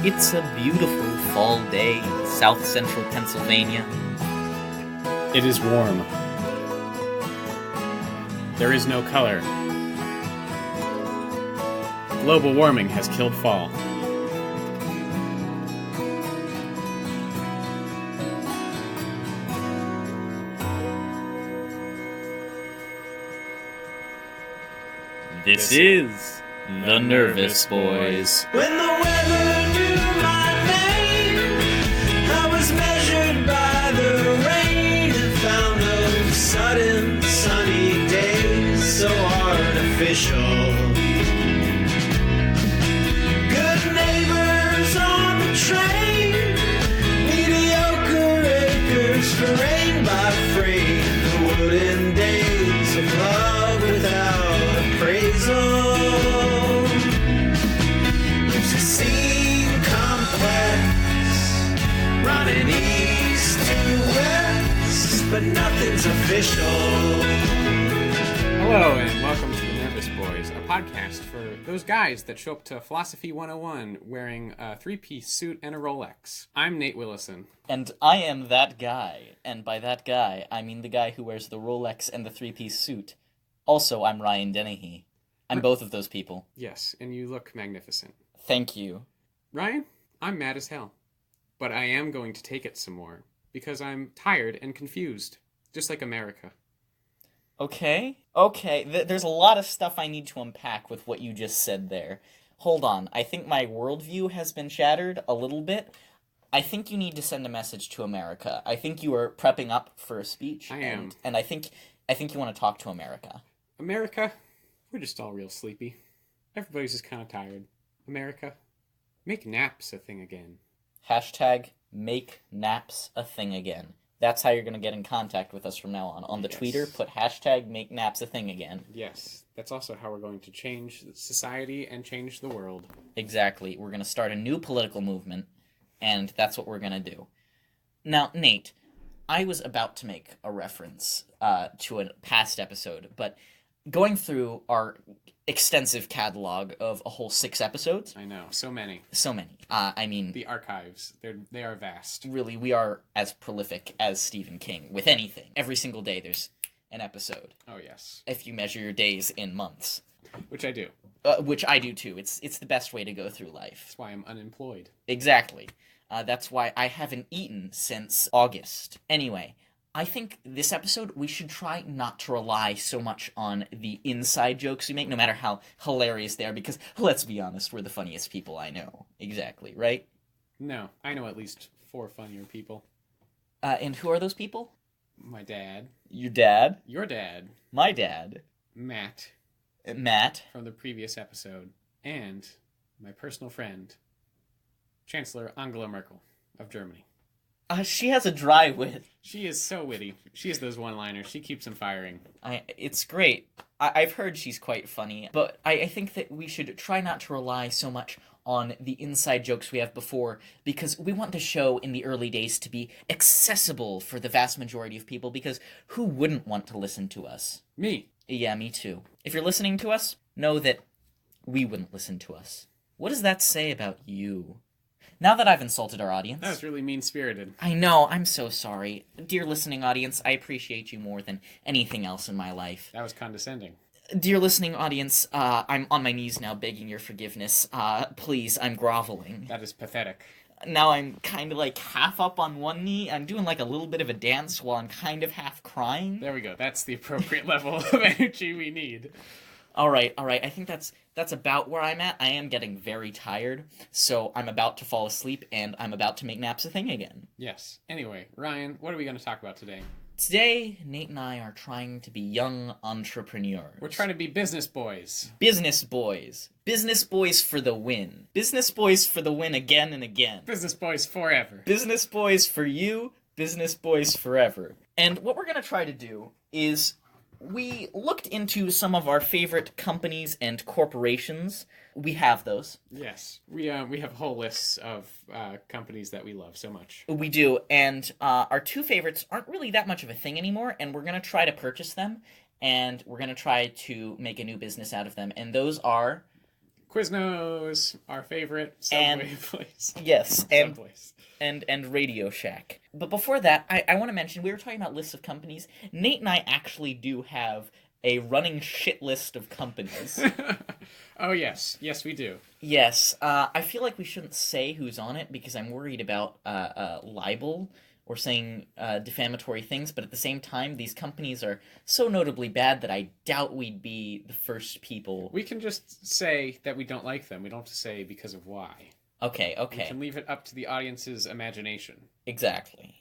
It's a beautiful fall day in south central Pennsylvania. It is warm. There is no color. Global warming has killed fall. This is The Nervous Boys. When the weather knew my name, I was measured by the rain and found those sudden sunny days so artificial. Good neighbors on the train, mediocre acres for rain by freight, the wooden days of love without appraisal. Running east to west, but nothing's official. Hello and welcome to The Nervous Boys, a podcast for those guys that show up to Philosophy 101 wearing a three-piece suit and a Rolex. I'm Nate Willison. And I am that guy. And by that guy, I mean the guy who wears the Rolex and the three-piece suit. Also, I'm Ryan Dennehy. I'm both of those people. Yes, and you look magnificent. Thank you. Ryan, I'm mad as hell. But I am going to take it some more, because I'm tired and confused, just like America. Okay. There's a lot of stuff I need to unpack with what you just said there. Hold on. I think my worldview has been shattered a little bit. I think you need to send a message to America. I think you are prepping up for a speech. I am. And I think you want to talk to America. America, we're just all real sleepy. Everybody's just kind of tired. America, make naps a thing again. Hashtag make naps a thing again. That's how you're going to get in contact with us from now on. On the Twitter, put hashtag make naps a thing again. Yes, that's also how we're going to change society and change the world. Exactly. We're going to start a new political movement, and that's what we're going to do. Now, Nate, I was about to make a reference to a past episode, but going through our extensive catalog of a whole 6 episodes. I know, so many. I mean, the archives, they are vast. Really, we are as prolific as Stephen King with anything. Every single day there's an episode. Oh, yes. If you measure your days in months. Which I do. Which I do too. It's the best way to go through life. That's why I'm unemployed. Exactly. That's why I haven't eaten since August. Anyway, I think this episode, we should try not to rely so much on the inside jokes we make, no matter how hilarious they are, because, let's be honest, we're the funniest people I know. Exactly, right? No, I know at least 4 funnier people. And who are those people? My dad. Your dad? Your dad. My dad. Matt. Matt. From the previous episode. And my personal friend, Chancellor Angela Merkel of Germany. She has a dry wit. She is so witty. She has those one-liners. She keeps them firing. It's great. I've heard she's quite funny, but I think that we should try not to rely so much on the inside jokes we have before, because we want the show in the early days to be accessible for the vast majority of people, because who wouldn't want to listen to us? Me. Yeah, me too. If you're listening to us, know that we wouldn't listen to us. What does that say about you? Now that I've insulted our audience... That was really mean-spirited. I know, I'm so sorry. Dear listening audience, I appreciate you more than anything else in my life. That was condescending. Dear listening audience, I'm on my knees now begging your forgiveness. Please, I'm groveling. That is pathetic. Now I'm kind of like half up on one knee. I'm doing like a little bit of a dance while I'm kind of half crying. There we go. That's the appropriate level of energy we need. All right. I think that's about where I'm at. I am getting very tired, so I'm about to fall asleep, and I'm about to make naps a thing again. Yes. Anyway, Ryan, what are we going to talk about today? Today, Nate and I are trying to be young entrepreneurs. We're trying to be business boys. Business boys. Business boys for the win. Business boys for the win again and again. Business boys forever. Business boys for you. Business boys forever. And what we're going to try to do is... we looked into some of our favorite companies and corporations. We have those. Yes. We have whole lists of companies that we love so much. We do, and our 2 favorites aren't really that much of a thing anymore, and we're going to try to purchase them, and we're going to try to make a new business out of them, and those are... Quiznos, our favorite Subway place. Yes, and Subways. and Radio Shack. But before that, I want to mention, we were talking about lists of companies. Nate and I actually do have a running shit list of companies. Oh, yes. Yes, we do. Yes, I feel like we shouldn't say who's on it because I'm worried about libel or saying defamatory things, but at the same time, these companies are so notably bad that I doubt we'd be the first people. We can just say that we don't like them. We don't have to say because of why. Okay. We can leave it up to the audience's imagination. Exactly.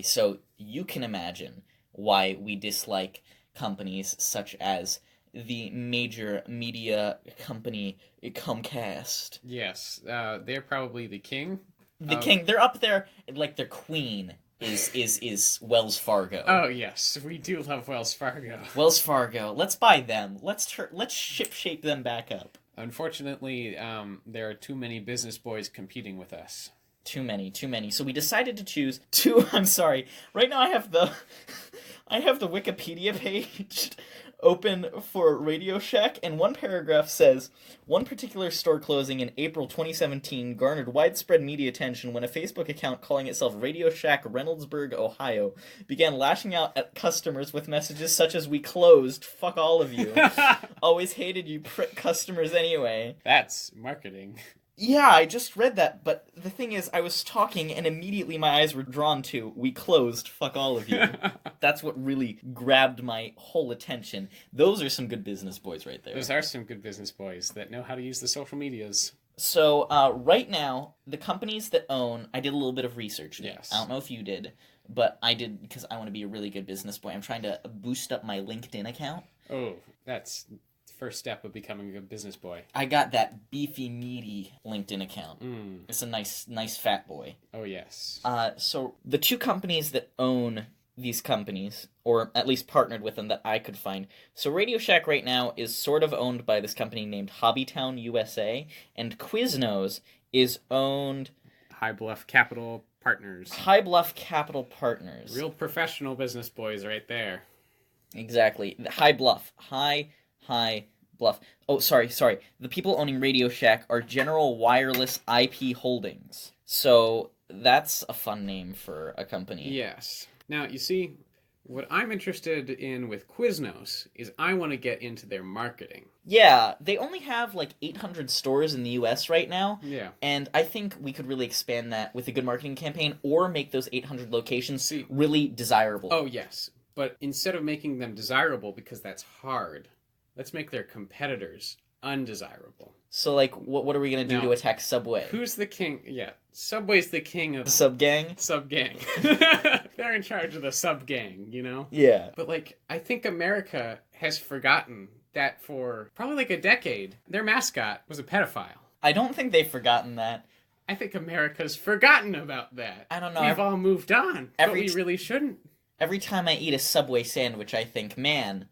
So you can imagine why we dislike companies such as the major media company Comcast. Yes, they're probably the king. King, they're up there, like their queen is Wells Fargo. Oh, yes, we do love Wells Fargo. Wells Fargo, let's buy them. Let's ship-shape them back up. Unfortunately, there are too many business boys competing with us. Too many. So we decided to choose two. I'm sorry. Right now I have the Wikipedia page open for Radio Shack, and one paragraph says, one particular store closing in April 2017 garnered widespread media attention when a Facebook account calling itself Radio Shack Reynoldsburg, Ohio, began lashing out at customers with messages such as, "We closed, fuck all of you. Always hated you prick customers anyway." That's marketing. Yeah, I just read that, but the thing is, I was talking and immediately my eyes were drawn to, "We closed, fuck all of you." That's what really grabbed my whole attention. Those are some good business boys right there. Those are some good business boys that know how to use the social medias. So, right now, the companies that own, I did a little bit of research. Yes. I don't know if you did, but I did because I want to be a really good business boy. I'm trying to boost up my LinkedIn account. Oh, that's first step of becoming a good business boy. I got that beefy, meaty LinkedIn account. It's a nice fat boy. Oh, yes. So the two companies that own these companies, or at least partnered with them that I could find. So Radio Shack right now is sort of owned by this company named Hobbytown USA, and Quiznos is owned... High Bluff Capital Partners. High Bluff Capital Partners. Real professional business boys right there. Exactly. High Bluff. High Bluff. Oh, sorry. The people owning Radio Shack are General Wireless IP Holdings. So that's a fun name for a company. Yes. Now, you see, what I'm interested in with Quiznos is I want to get into their marketing. Yeah, they only have like 800 stores in the US right now. Yeah. And I think we could really expand that with a good marketing campaign or make those 800 locations really desirable. Oh, yes. But instead of making them desirable, because that's hard, let's make their competitors undesirable. So, like, what are we going to do to attack Subway? Who's the king? Yeah, Subway's the king of... The Sub-Gang? Sub-Gang. They're in charge of the Sub-Gang, you know? Yeah. But, like, I think America has forgotten that for probably like a decade, their mascot was a pedophile. I don't think they've forgotten that. I think America's forgotten about that. I don't know. We've all moved on, but we really shouldn't. Every time I eat a Subway sandwich, I think, man,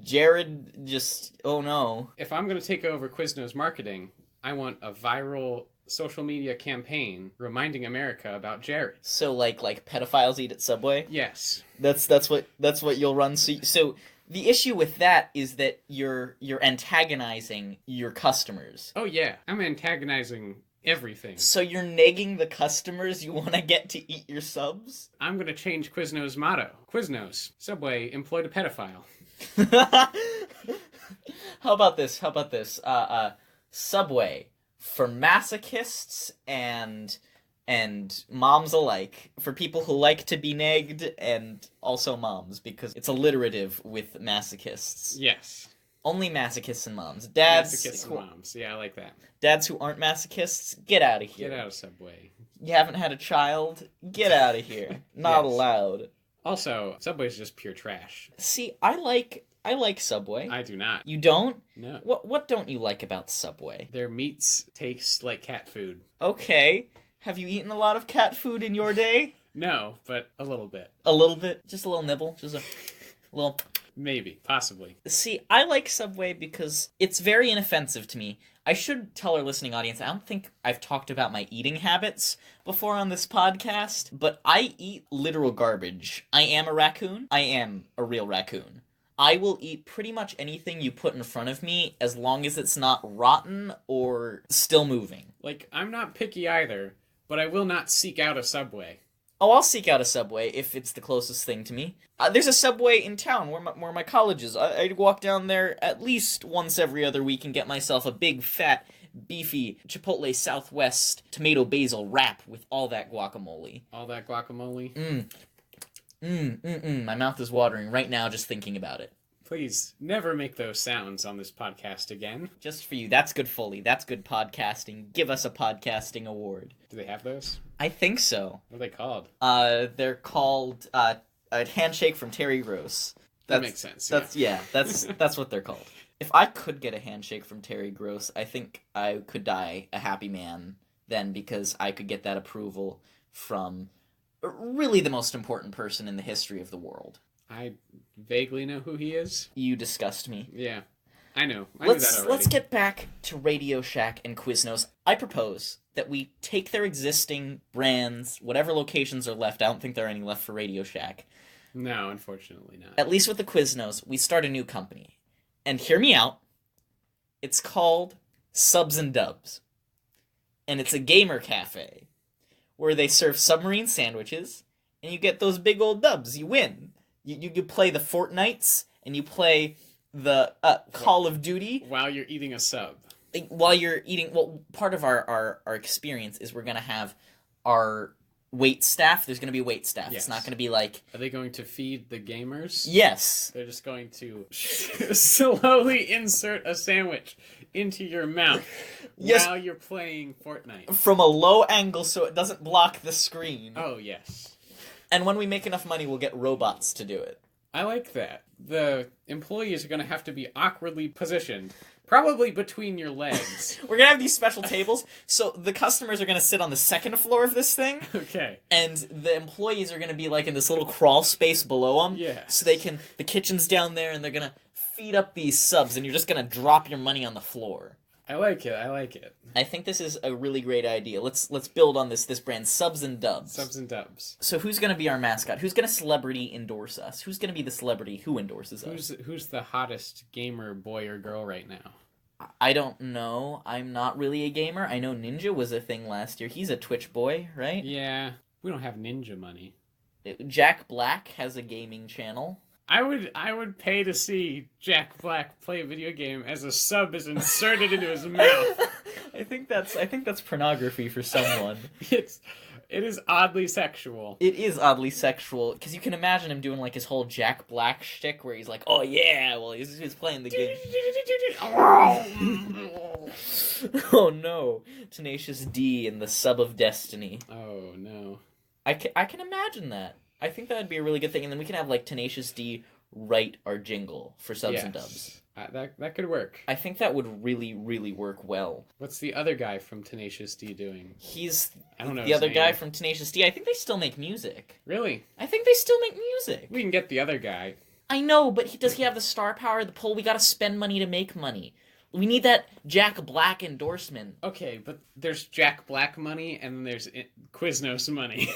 Jared just, oh no. If I'm going to take over Quiznos marketing, I want a viral social media campaign reminding America about Jared. So like pedophiles eat at Subway? Yes. That's what you'll run. So the issue with that is that you're antagonizing your customers. Oh yeah, I'm antagonizing everything. So you're negging the customers you want to get to eat your subs? I'm going to change Quiznos' motto. Quiznos, Subway employed a pedophile. How about this? Subway for masochists and moms alike. For people who like to be negged and also moms, because it's alliterative with masochists. Yes. Only masochists and moms. Dads. Masochists and moms. Yeah, I like that. Dads who aren't masochists, get out of here. Get out of Subway. You haven't had a child? Get out of here. Not allowed. Also, Subway's just pure trash. See, I like Subway. I do not. You don't? No. What don't you like about Subway? Their meats taste like cat food. Okay. Have you eaten a lot of cat food in your day? No, but a little bit. A little bit? Just a little nibble? Just a little... Maybe. Possibly. See, I like Subway because it's very inoffensive to me. I should tell our listening audience, I don't think I've talked about my eating habits before on this podcast, but I eat literal garbage. I am a raccoon. I am a real raccoon. I will eat pretty much anything you put in front of me as long as it's not rotten or still moving. Like, I'm not picky either, but I will not seek out a Subway. Oh, I'll seek out a Subway if it's the closest thing to me. There's a Subway in town where my college is. I walk down there at least once every other week and get myself a big, fat, beefy Chipotle Southwest tomato basil wrap with all that guacamole. All that guacamole? My mouth is watering right now just thinking about it. Please, never make those sounds on this podcast again. Just for you. That's good Foley. That's good podcasting. Give us a podcasting award. Do they have those? I think so. What are they called? They're called a handshake from Terry Gross. That makes sense. That's what they're called. If I could get a handshake from Terry Gross, I think I could die a happy man then, because I could get that approval from really the most important person in the history of the world. I vaguely know who he is. You disgust me. Yeah, I know. I knew that already. Let's get back to Radio Shack and Quiznos. I propose that we take their existing brands, whatever locations are left. I don't think there are any left for Radio Shack. No, unfortunately not. At least with the Quiznos, we start a new company. And hear me out. It's called Subs and Dubs. And it's a gamer cafe where they serve submarine sandwiches, and you get those big old dubs. You win. You play the Fortnites, and you play the Call of Duty. While you're eating a sub. While you're eating... Well, part of our experience is we're going to have our wait staff. There's going to be wait staff. Yes. It's not going to be like... Are they going to feed the gamers? Yes. They're just going to slowly insert a sandwich into your mouth while you're playing Fortnite. From a low angle so it doesn't block the screen. Oh, yes. And when we make enough money, we'll get robots to do it. I like that. The employees are going to have to be awkwardly positioned, probably between your legs. We're going to have these special tables, so the customers are going to sit on the second floor of this thing. Okay. And the employees are going to be like in this little crawl space below them. Yeah. So the kitchen's down there, and they're going to feed up these subs, and you're just going to drop your money on the floor. I like it. I think this is a really great idea. Let's build on this brand, Subs and Dubs. Subs and Dubs. So who's going to be our mascot? Who's going to celebrity endorse us? Who's going to be the celebrity who endorses us? Who's the hottest gamer boy or girl right now? I don't know. I'm not really a gamer. I know Ninja was a thing last year. He's a Twitch boy, right? Yeah. We don't have ninja money. Jack Black has a gaming channel. I would pay to see Jack Black play a video game as a sub is inserted into his mouth. I think that's pornography for someone. It is oddly sexual. It is oddly sexual, because you can imagine him doing like his whole Jack Black shtick where he's like, oh yeah, well he's playing the game. Oh no, Tenacious D and the Sub of Destiny. Oh no. I can imagine that. I think that would be a really good thing, and then we can have like Tenacious D write our jingle for Subs and Dubs. That could work. I think that would really, really work well. What's the other guy from Tenacious D doing? I don't know the other guy name. from Tenacious D. I think they still make music. Really? I think they still make music. We can get the other guy. I know, but does he have the star power, the pull? We gotta spend money to make money. We need that Jack Black endorsement. Okay, but there's Jack Black money, and then there's Quiznos money.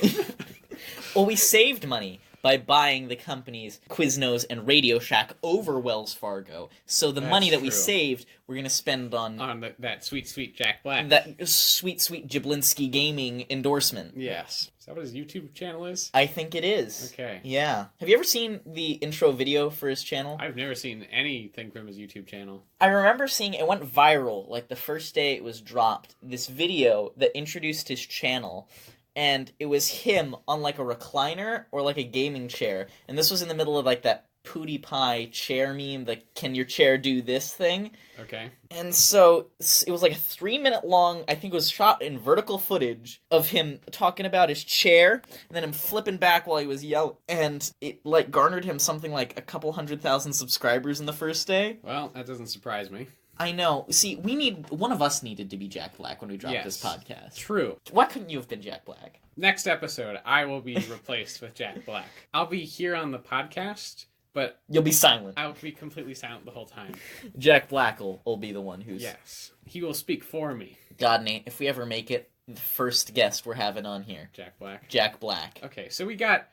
Well, we saved money by buying the companies Quiznos and Radio Shack over Wells Fargo. So the money that we saved, we're going to spend on that sweet Jack Black. That sweet Jablinski Gaming endorsement. Yes. Is that what his YouTube channel is? I think it is. Okay. Yeah. Have you ever seen the intro video for his channel? I've never seen anything from his YouTube channel. I remember seeing it went viral, like the first day it was dropped, this video that introduced his channel. And it was him on, like, a recliner or, like, a gaming chair. And this was in the middle of, like, that Pootie Pie chair meme, the can your chair do this thing. Okay. And so it was, like, a 3-minute long, I think it was shot in vertical footage of him talking about his chair, and then him flipping back while he was yelling. And it, like, garnered him something like a couple 100,000 subscribers in the first day. Well, that doesn't surprise me. I know. See, one of us needed to be Jack Black when we dropped this podcast. True. Why couldn't you have been Jack Black? Next episode, I will be replaced with Jack Black. I'll be here on the podcast, but... You'll be silent. I'll be completely silent the whole time. Jack Black will be the one who's... Yes. He will speak for me. God, Nate, if we ever make it, the first guest we're having on here. Jack Black. Jack Black. Okay, so we got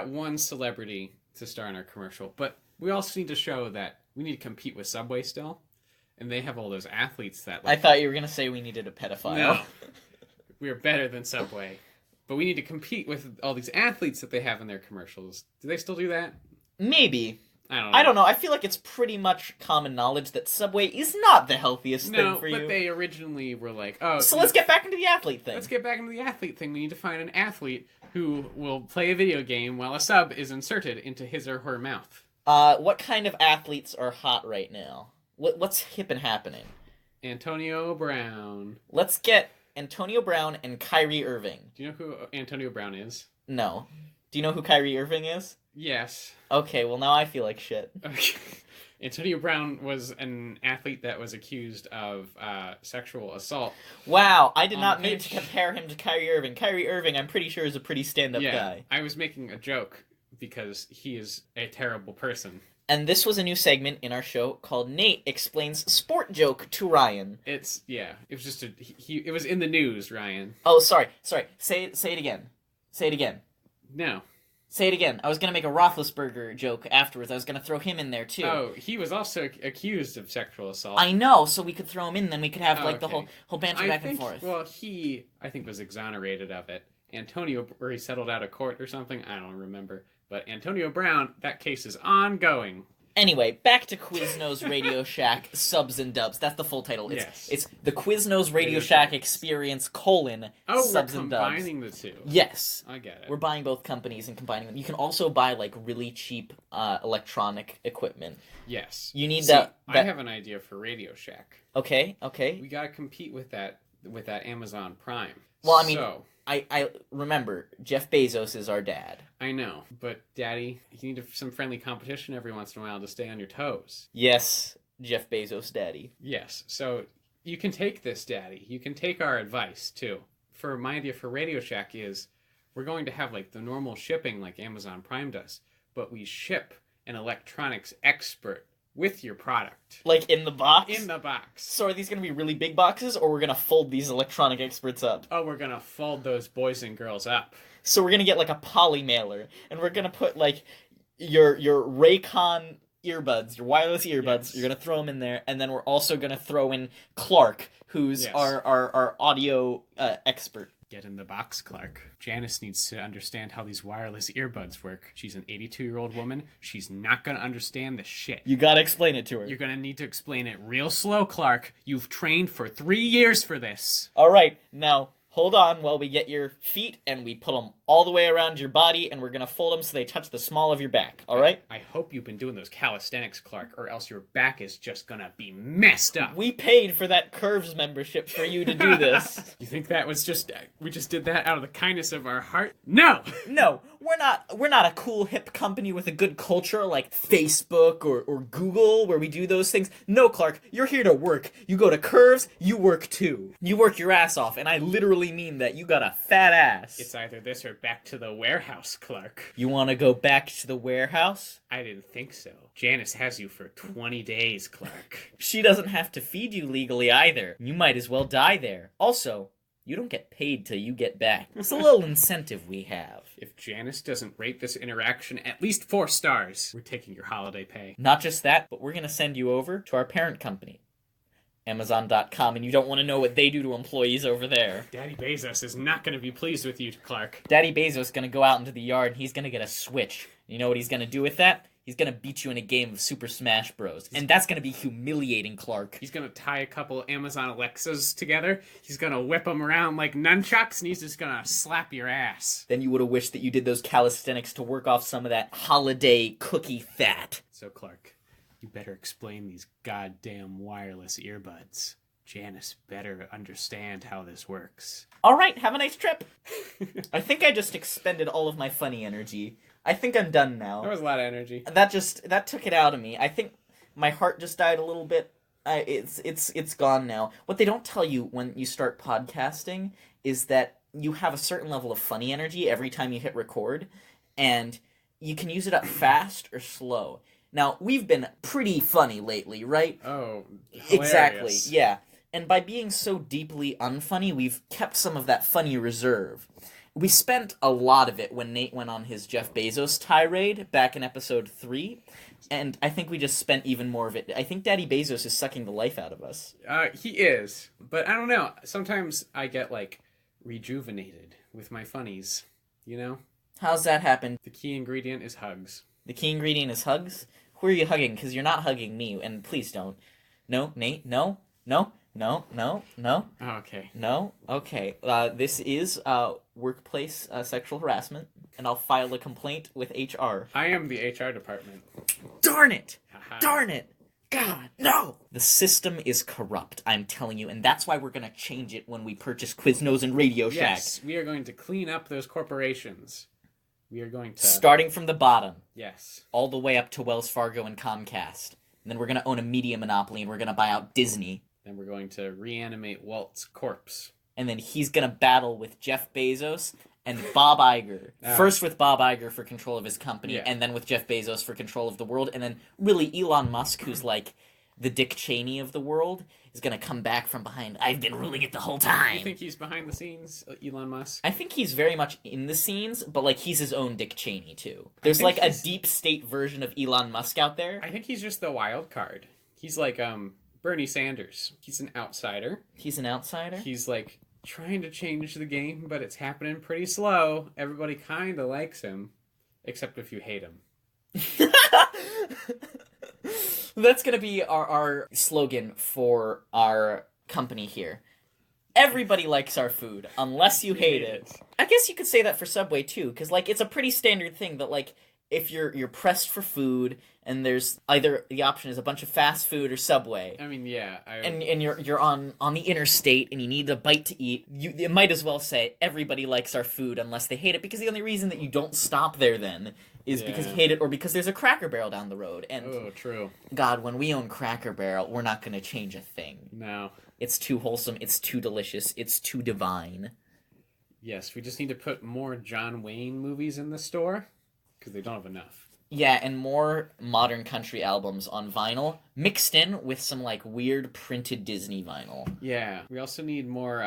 one celebrity to star in our commercial, but We also need to show that we need to compete with Subway still. And they have all those athletes that... I thought you were going to say we needed a pedophile. No. We're better than Subway. But we need to compete with all these athletes that they have in their commercials. Do they still do that? Maybe. I don't know. I feel like it's pretty much common knowledge that Subway is not the healthiest thing for you. No, but they originally were like, oh... So let's get back into the athlete thing. Let's get back into the athlete thing. We need to find an athlete who will play a video game while a sub is inserted into his or her mouth. What kind of athletes are hot right now? What's hip and happening? Antonio Brown. Let's get Antonio Brown and Kyrie Irving. Do you know who Antonio Brown is? No. Do you know who Kyrie Irving is? Yes. Okay, well now I feel like shit. Okay. Antonio Brown was an athlete that was accused of sexual assault. Wow, I did not mean to compare him to Kyrie Irving. Kyrie Irving, I'm pretty sure, is a pretty stand-up guy. I was making a joke because he is a terrible person. And this was a new segment in our show called Nate Explains Sport Joke to Ryan. It was just it was in the news, Ryan. Oh, sorry. Say it again. Say it again. No. Say it again. I was going to make a Roethlisberger joke afterwards. I was going to throw him in there, too. Oh, he was also accused of sexual assault. I know, so we could throw him in, then we could have, the whole banter back and forth. Well, I think, was exonerated of it. Antonio, where he settled out of court or something, I don't remember. But Antonio Brown, that case is ongoing. Anyway, back to Quiznos Radio Shack Subs and Dubs. That's the full title. It's the Quiznos Radio Shack Experience, Subs and Dubs. We're combining the two. Yes. I get it. We're buying both companies and combining them. You can also buy, really cheap electronic equipment. Yes. You need I have an idea for Radio Shack. Okay. We gotta compete with that Amazon Prime. Well, I mean, I remember, Jeff Bezos is our dad. I know, but Daddy, you need some friendly competition every once in a while to stay on your toes. Yes, Jeff Bezos daddy. Yes, so you can take this, Daddy. You can take our advice, too. For my idea for Radio Shack is, we're going to have, the normal shipping like Amazon Prime does, but we ship an electronics expert with your product. In the box? In the box. So are these going to be really big boxes, or we're going to fold these electronic experts up? Oh, we're going to fold those boys and girls up. So we're going to get, a poly mailer, and we're going to put, your Raycon earbuds, your wireless earbuds, yes. You're going to throw them in there, and then we're also going to throw in Clark, who's our audio expert. Get in the box, Clark. Janice needs to understand how these wireless earbuds work. She's an 82-year-old woman. She's not going to understand the shit. You got to explain it to her. You're going to need to explain it real slow, Clark. You've trained for 3 years for this. All right, now hold on while we get your feet and we put them all the way around your body, and we're going to fold them so they touch the small of your back, all right? I hope you've been doing those calisthenics, Clark, or else your back is just going to be messed up. We paid for that Curves membership for you to do this. You think that was we just did that out of the kindness of our heart? No! No, we're not a cool, hip company with a good culture like Facebook or Google where we do those things. No, Clark, you're here to work. You go to Curves, you work too. You work your ass off, and I literally mean that. You got a fat ass. It's either this or back to the warehouse, Clark. You want to go back to the warehouse? I didn't think so. Janice has you for 20 days, Clark. She doesn't have to feed you legally either. You might as well die there. Also, you don't get paid till you get back. It's a little incentive we have. If Janice doesn't rate this interaction at least 4 stars, we're taking your holiday pay. Not just that, but we're going to send you over to our parent company, Amazon.com, and you don't want to know what they do to employees over there. Daddy Bezos is not going to be pleased with you, Clark. Daddy Bezos is going to go out into the yard, and he's going to get a Switch. You know what he's going to do with that? He's going to beat you in a game of Super Smash Bros. And that's going to be humiliating, Clark. He's going to tie a couple Amazon Alexas together. He's going to whip them around like nunchucks, and he's just going to slap your ass. Then you would have wished that you did those calisthenics to work off some of that holiday cookie fat. So, Clark, you better explain these goddamn wireless earbuds. Janice better understand how this works. All right, have a nice trip. I think I just expended all of my funny energy. I think I'm done now. That was a lot of energy. That took it out of me. I think my heart just died a little bit. It's gone now. What they don't tell you when you start podcasting is that you have a certain level of funny energy every time you hit record, and you can use it up fast or slow. Now, we've been pretty funny lately, right? Oh, hilarious. Exactly, yeah. And by being so deeply unfunny, we've kept some of that funny reserve. We spent a lot of it when Nate went on his Jeff Bezos tirade back in episode 3, And I think we just spent even more of it. I think Daddy Bezos is sucking the life out of us. He is, but I don't know. Sometimes I get like rejuvenated with my funnies. You know, How's that happen? the key ingredient is hugs. The key ingredient is hugs? Who are you hugging? Because you're not hugging me, and please don't. No, Nate, no, no, no, no, no, Oh, okay. no. Okay, this is workplace sexual harassment, and I'll file a complaint with HR. I am the HR department. Darn it! Haha. Darn it! God, no! The system is corrupt, I'm telling you, and that's why we're gonna change it when we purchase Quiznos and Radio Shack. Yes, we are going to clean up those corporations. We are going to... Starting from the bottom, Yes. all the way up to Wells Fargo and Comcast. And then we're gonna own a media monopoly, and we're gonna buy out Disney. Then we're going to reanimate Walt's corpse. And then he's gonna battle with Jeff Bezos and Bob Iger. First with Bob Iger for control of his company, Yeah. and then with Jeff Bezos for control of the world, and then really Elon Musk, who's like the Dick Cheney of the world, is gonna come back from behind. I've been ruling it the whole time. You think he's behind the scenes, Elon Musk? I think he's very much in the scenes, but like he's his own Dick Cheney too. There's think like a he's- deep state version of Elon Musk out there. I think he's just the wild card. He's like Bernie Sanders. He's an outsider. He's an outsider. He's like trying to change the game, but it's happening pretty slow. Everybody kind of likes him, except if you hate him. That's gonna be our slogan for our company here. Everybody likes our food, unless you hate it. I guess you could say that for Subway too, because like it's a pretty standard thing that like if you're pressed for food and there's either the option is a bunch of fast food or Subway. I mean, yeah. And you're on the interstate and you need a bite to eat, you might as well say everybody likes our food unless they hate it, because the only reason that you don't stop there then is because you hate it or because there's a Cracker Barrel down the road. And Oh, true. God, when we own Cracker Barrel, we're not going to change a thing. No. It's too wholesome, it's too delicious, it's too divine. Yes, we just need to put more John Wayne movies in the store, because they don't have enough. Yeah, and more modern country albums on vinyl, mixed in with some, like, weird printed Disney vinyl. Yeah, we also need more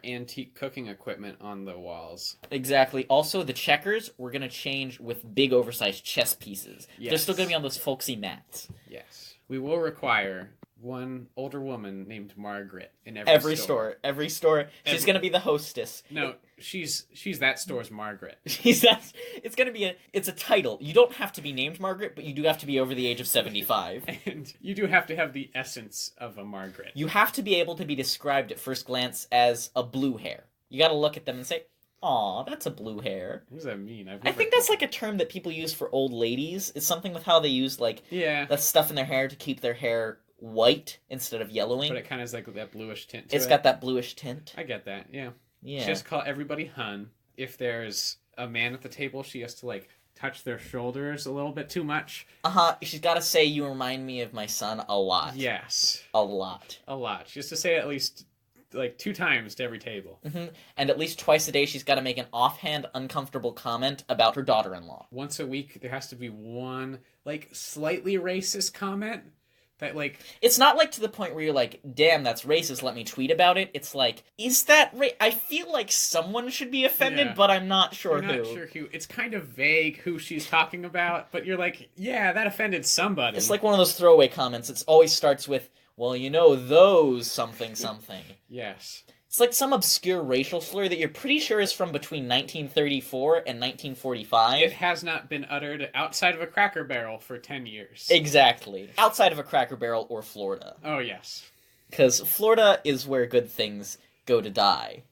antique cooking equipment on the walls. Exactly. Also, the checkers, we're going to change with big, oversized chess pieces. They're Yes. still going to be on those folksy mats. Yes. We will require one older woman named Margaret in every store. Every store. She's Every- going to be the hostess. No, she's that store's Margaret. It's going to be it's a title. You don't have to be named Margaret, but you do have to be over the age of 75. And you do have to have the essence of a Margaret. You have to be able to be described at first glance as a blue hair. You got to look at them and say, "Aw, that's a blue hair." What does that mean? I think that's like a term that people use for old ladies. It's something with how they use like Yeah, that stuff in their hair to keep their hair white instead of yellowing. but it kind of has like that bluish tint to It's it. got that bluish tint. I get that, yeah. Yeah. Just call everybody hun. If there's a man at the table, she has to like touch their shoulders a little bit too much. She's got to say, "You remind me of my son," a lot. Yes. A lot. A lot. She has to say it at least like 2 times to every table. And at least twice a day, she's got to make an offhand, uncomfortable comment about her daughter-in-law. Once a week, there has to be one like slightly racist comment that like It's not like to the point where you're like, "Damn, that's racist, let me tweet about it." It's like, is that I feel like someone should be offended, Yeah. but I'm not sure you're who. not sure who. It's kind of vague who she's talking about, but you're like, yeah, that offended somebody. It's like one of those throwaway comments. It always starts with, "Well, you know, those something something." Yes. It's like some obscure racial slur that you're pretty sure is from between 1934 and 1945. It has not been uttered outside of a Cracker Barrel for 10 years. Exactly. Outside of a Cracker Barrel or Florida. Oh, yes. Because Florida is where good things go to die.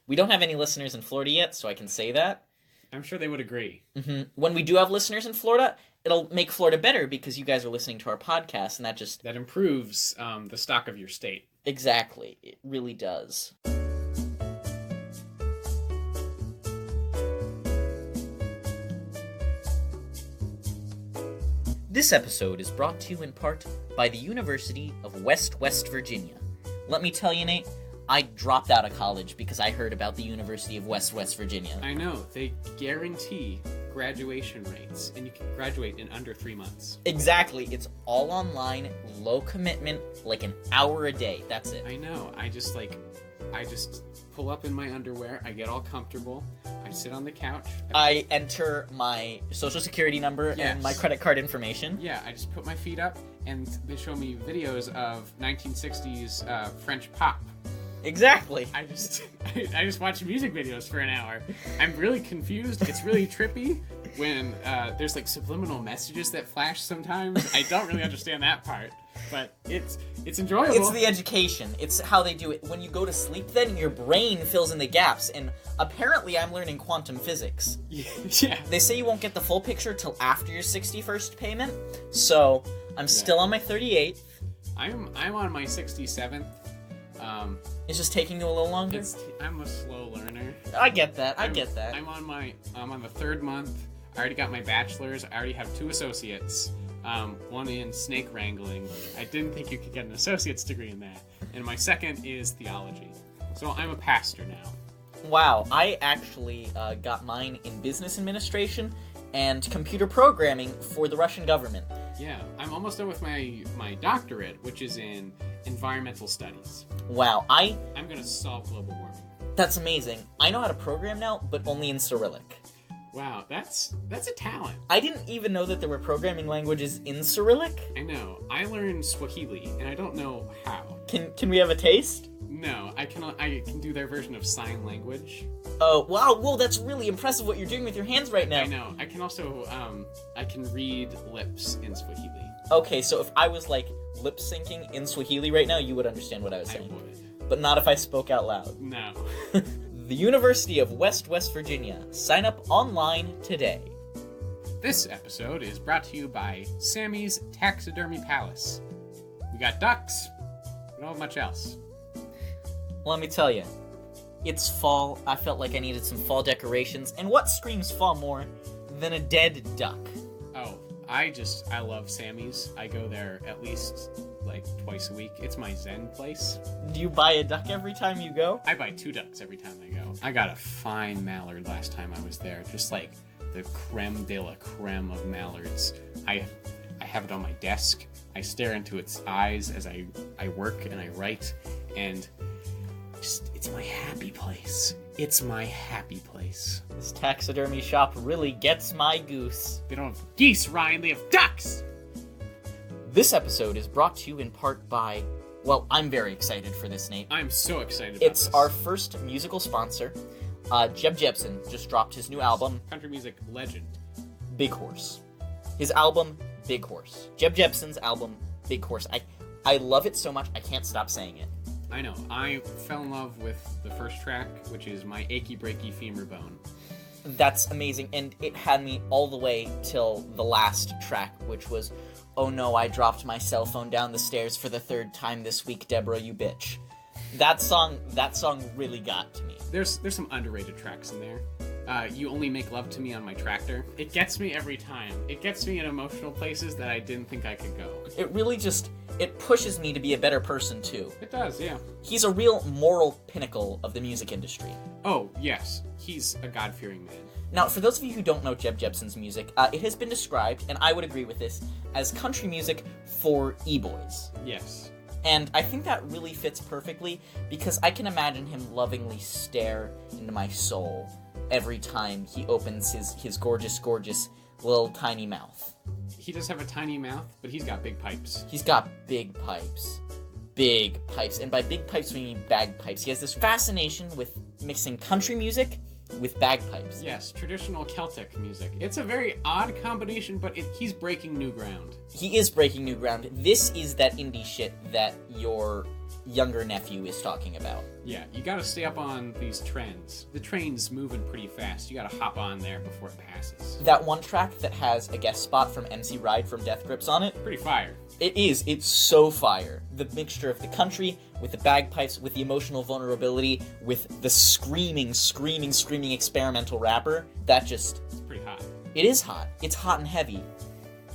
We don't have any listeners in Florida yet, so I can say that. I'm sure they would agree. When we do have listeners in Florida, it'll make Florida better because you guys are listening to our podcast, and that just... That improves the stock of your state. Exactly. It really does. This episode is brought to you in part by the University of West Virginia. Let me tell you, Nate, I dropped out of college because I heard about the University of West Virginia. I know. They guarantee graduation rates, and you can graduate in under 3 months. Exactly. It's all online, low commitment, like an hour a day. That's it. I know. I just pull up in my underwear. I get all comfortable. I sit on the couch. I enter my social security number and my credit card information. Yeah, I just put my feet up, and they show me videos of 1960s French pop. Exactly. I just watch music videos for an hour. I'm really confused. It's really trippy when there's like subliminal messages that flash sometimes. I don't really understand that part, but it's enjoyable. It's the education. It's how they do it. When you go to sleep, then your brain fills in the gaps, and apparently I'm learning quantum physics. Yeah. They say you won't get the full picture till after your 61st payment, so I'm still on my 38th. I'm on my 67th. It's just taking you a little longer. I'm a slow learner. I get that. I'm on the third month. I already got my bachelor's. I already have 2 associates. One in snake wrangling. I didn't think you could get an associate's degree in that. And my second is theology. So I'm a pastor now. Wow, I actually got mine in business administration and computer programming for the Russian government. Yeah, I'm almost done with my doctorate, which is in environmental studies. Wow, I'm gonna solve global warming. That's amazing. I know how to program now, but only in Cyrillic. Wow, that's a talent. I didn't even know that there were programming languages in Cyrillic. I know. I learned Swahili, and I don't know how. Can we have a taste? No, I can do their version of sign language. Oh, wow, whoa, that's really impressive what you're doing with your hands right now. I know. I can also, I can read lips in Swahili. Okay, so if I was, like, lip-syncing in Swahili right now, you would understand what I was saying. I would. But not if I spoke out loud. No. The University of West Virginia. Sign up online today. This episode is brought to you by Sammy's Taxidermy Palace. We got ducks. We don't have much else. Let me tell you, it's fall. I felt like I needed some fall decorations, and what screams fall more than a dead duck? Oh, I love Sammy's. I go there at least like twice a week. It's my zen place. Do you buy a duck every time you go? I buy 2 ducks every time I go. I got a fine mallard last time I was there, just like the creme de la creme of mallards. I have it on my desk. I stare into its eyes as I work and I write, and it's my happy place. It's my happy place. This taxidermy shop really gets my goose. They don't have geese, Ryan. They have ducks! This episode is brought to you in part by... Well, I'm very excited for this, Nate. I'm so excited about It's this. our first musical sponsor. Jeb Jepson just dropped his new album, Country music legend. Big Horse. His album, Big Horse. Jeb Jepson's album, Big Horse. I love it so much, I can't stop saying it. I know. I fell in love with the first track, which is My Achy Breaky Femur Bone. That's amazing, and it had me all the way till the last track, which was, Oh no, I dropped my cell phone down the stairs for the 3rd time this week, Deborah, you bitch. That song really got to me. There's some underrated tracks in there. You Only Make Love to Me on My Tractor. It gets me every time. It gets me in emotional places that I didn't think I could go. It really it pushes me to be a better person, too. It does, yeah. He's a real moral pinnacle of the music industry. Oh, yes. He's a God-fearing man. Now, for those of you who don't know Jeb Jepson's music, it has been described, and I would agree with this, as country music for e-boys. Yes. And I think that really fits perfectly, because I can imagine him lovingly stare into my soul every time he opens his gorgeous, gorgeous little tiny mouth. He does have a tiny mouth, but he's got big pipes. He's got big pipes. Big pipes. And by big pipes, we mean bagpipes. He has this fascination with mixing country music with bagpipes. Yes, traditional Celtic music. It's a very odd combination, but he's breaking new ground. He is breaking new ground. This is that indie shit that your younger nephew is talking about. Yeah, you gotta stay up on these trends. The train's moving pretty fast. You gotta hop on there before it passes. That one track that has a guest spot from MC Ride from Death Grips on it, Pretty fire. it is. It's so fire. The mixture of the country, with the bagpipes, with the emotional vulnerability, with the screaming experimental rapper, that just... It's pretty hot. It is hot. It's hot and heavy.